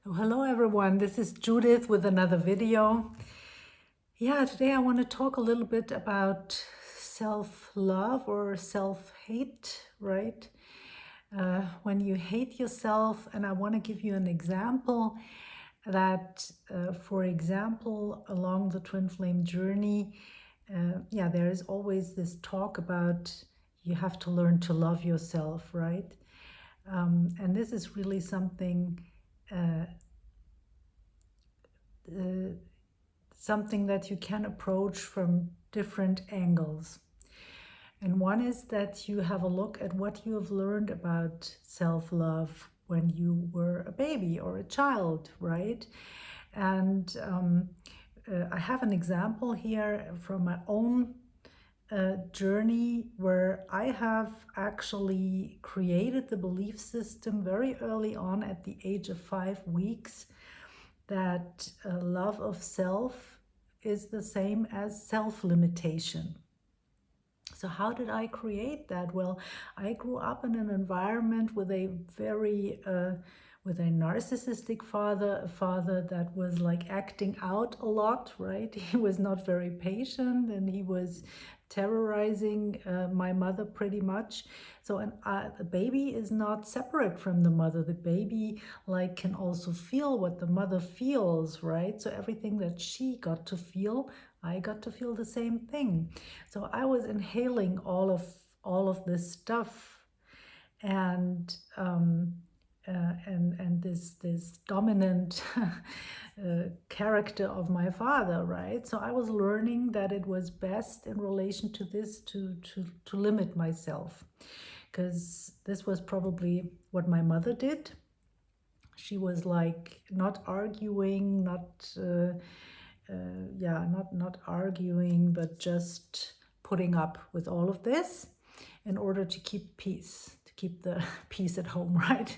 Hello everyone, this is Judith with another video. Today I want to talk a little bit about self-love or self-hate, right? When you hate yourself, and I want to give you an example that, for example, along the twin flame journey, there is always this talk about you have to learn to love yourself, right? And this is really something uh, uh, something that you can approach from different angles. And one is that you have a look at what you have learned about self-love when you were a baby or a child, right? And I have an example here from my own journey where I have actually created the belief system very early on at the age of 5 weeks that love of self is the same as self-limitation. So how did I create that? Well, I grew up in an environment with a very with a narcissistic father, a father that was like acting out a lot, right? He was not very patient and he was terrorizing my mother pretty much. So the baby is not separate from the mother. The baby like can also feel what the mother feels, right? So everything that she got to feel, I got to feel the same thing. So I was inhaling all of this stuff, and this dominant character of my father, right? So I was learning that it was best in relation to this to limit myself, because this was probably what my mother did. She was like not arguing, not arguing, but just putting up with all of this in order to keep peace, to keep the peace at home, right?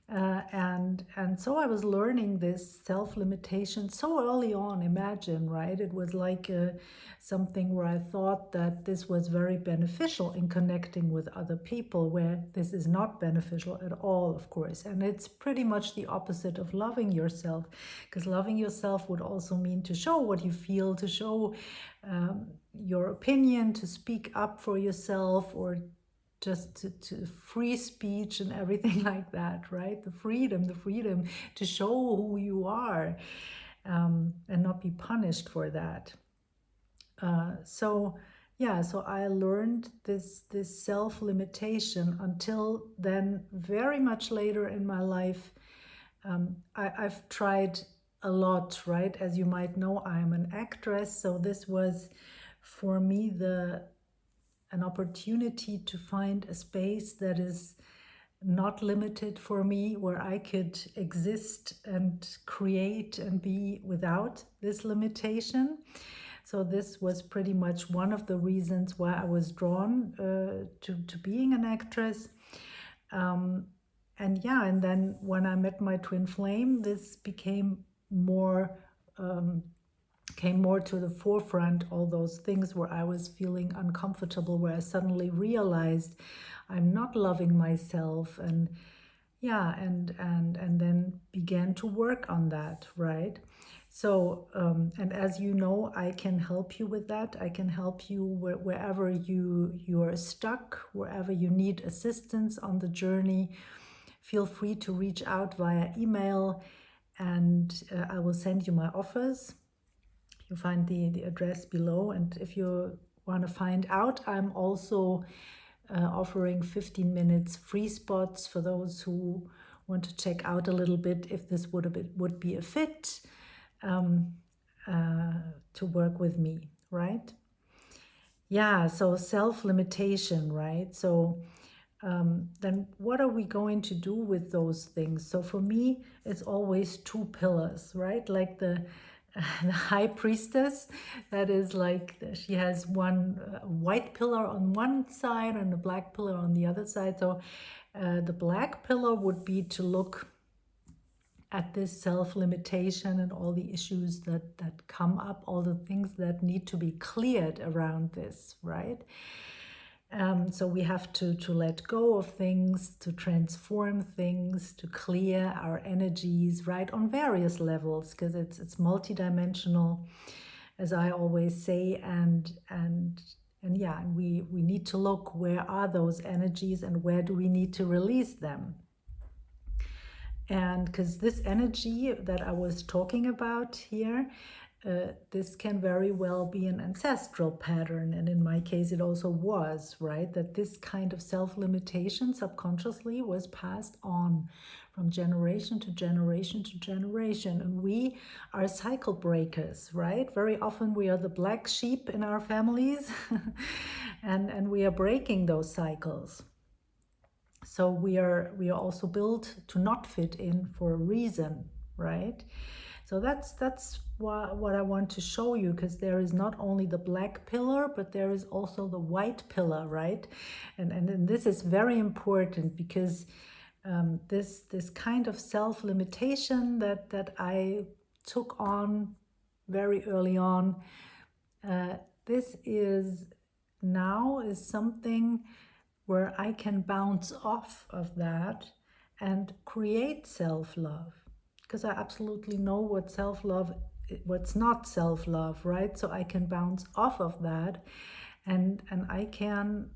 And so I was learning this self-limitation so early on. Imagine, right? It was like something where I thought that this was very beneficial in connecting with other people, where this is not beneficial at all, of course. And it's pretty much the opposite of loving yourself, because loving yourself would also mean to show what you feel, to show your opinion, to speak up for yourself, or just to free speech and everything like that, right? The freedom to show who you are, and not be punished for that. So I learned this self-limitation. Until then, very much later in my life, I've tried a lot, right? As you might know, I'm an actress, so this was for me an opportunity to find a space that is not limited for me, where I could exist and create and be without this limitation. So this was pretty much one of the reasons why I was drawn to being an actress. And then when I met my twin flame, this became more came more to the forefront, all those things where I was feeling uncomfortable, where I suddenly realized I'm not loving myself, and then began to work on that, right? So and as you know, I can help you with that. I can help you wherever you are stuck, wherever you need assistance on the journey. Feel free to reach out via email, and I will send you my offers. You find the address below. And if you want to find out, I'm also offering 15 minutes free spots for those who want to check out a little bit if this would be a fit to work with me, right? So self-limitation, right? So then what are we going to do with those things? So for me, it's always two pillars, right? Like the high priestess, that is like she has one white pillar on one side and a black pillar on the other side. So the black pillar would be to look at this self-limitation and all the issues that come up, all the things that need to be cleared around this, right? So we have to let go of things, to transform things, to clear our energies, right, on various levels, because it's multidimensional, as I always say, and yeah, and we need to look, where are those energies and where do we need to release them? And because this energy that I was talking about here, this can very well be an ancestral pattern. And in my case, it also was, right? That this kind of self-limitation subconsciously was passed on from generation to generation to generation. And we are cycle breakers, right? Very often we are the black sheep in our families and we are breaking those cycles. So we are also built to not fit in for a reason, right? So that's what I want to show you, because there is not only the black pillar, but there is also the white pillar, right? And this is very important, because this kind of self-limitation that I took on very early on, this is something where I can bounce off of that and create self-love, because I absolutely know what self-love, what's not self-love, right? So I can bounce off of that, and I can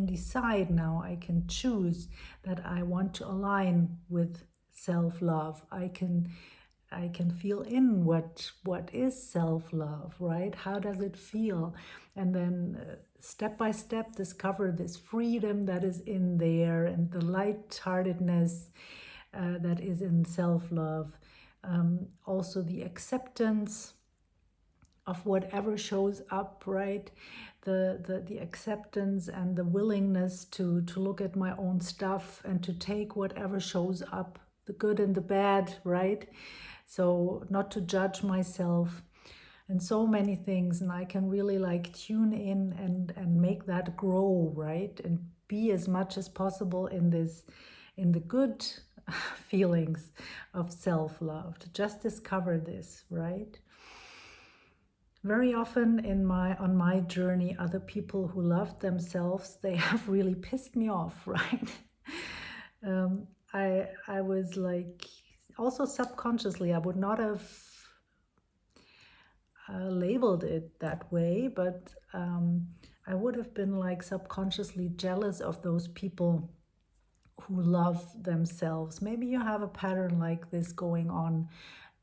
decide now, I can choose that I want to align with self-love. I can feel in what is self-love, right? How does it feel? And then step by step discover this freedom that is in there, and the lightheartedness that is in self-love. Also the acceptance of whatever shows up, right? The acceptance and the willingness to look at my own stuff and to take whatever shows up, the good and the bad, right? So not to judge myself, and so many things. And I can really like tune in and make that grow, right? And be as much as possible in the good feelings of self-love, to just discover this, right? Very often on my journey, other people who loved themselves, they have really pissed me off, right? I was like, also subconsciously, I would not have labeled it that way, but I would have been like subconsciously jealous of those people who love themselves. Maybe you have a pattern like this going on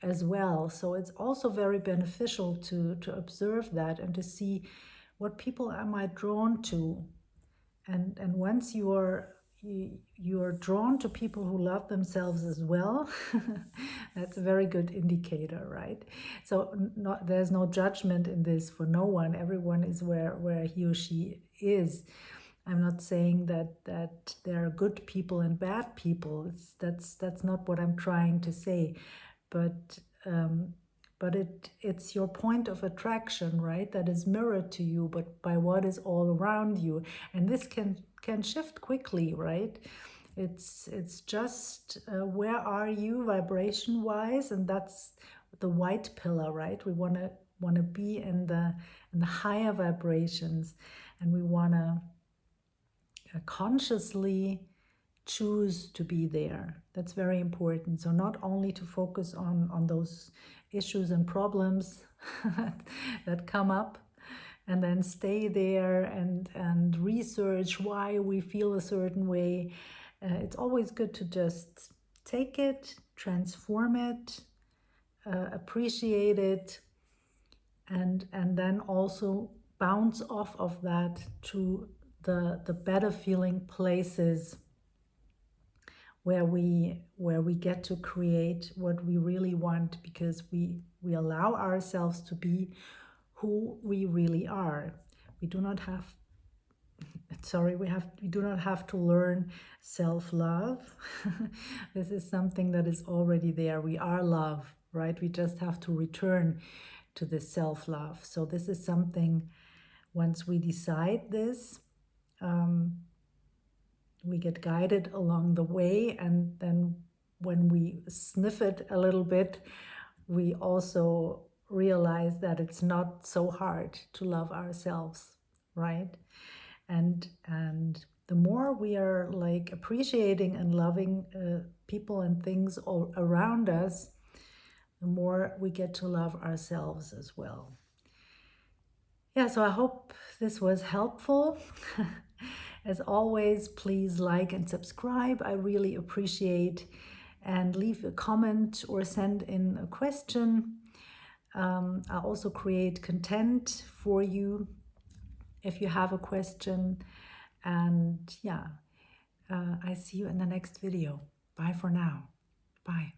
as well. So it's also very beneficial to observe that and to see, what people am I drawn to? And once you are drawn to people who love themselves as well, that's a very good indicator, right? So there's no judgment in this for no one. Everyone is where he or she is. I'm not saying that there are good people and bad people. That's not what I'm trying to say, but it's your point of attraction, right? That is mirrored to you, but by what is all around you, and this can shift quickly, right? It's just where are you vibration wise, and that's the white pillar, right? We want to be in the higher vibrations, and we want to consciously choose to be there. That's very important. So not only to focus on those issues and problems that come up, and then stay there and research why we feel a certain way. It's always good to just take it, transform it, appreciate it, and then also bounce off of that to the better feeling places where we get to create what we really want, because we allow ourselves to be who we really are. We do not have we do not have to learn self-love. This is something that is already there. We are love, right? We just have to return to this self-love. So this is something, once we decide this, we get guided along the way, and then when we sniff it a little bit, we also realize that it's not so hard to love ourselves, right? And the more we are like appreciating and loving people and things all around us, the more we get to love ourselves as well. Yeah, so I hope this was helpful. As always, please like and subscribe. I really appreciate, and leave a comment or send in a question. I also create content for you if you have a question. And yeah, I see you in the next video. Bye for now. Bye.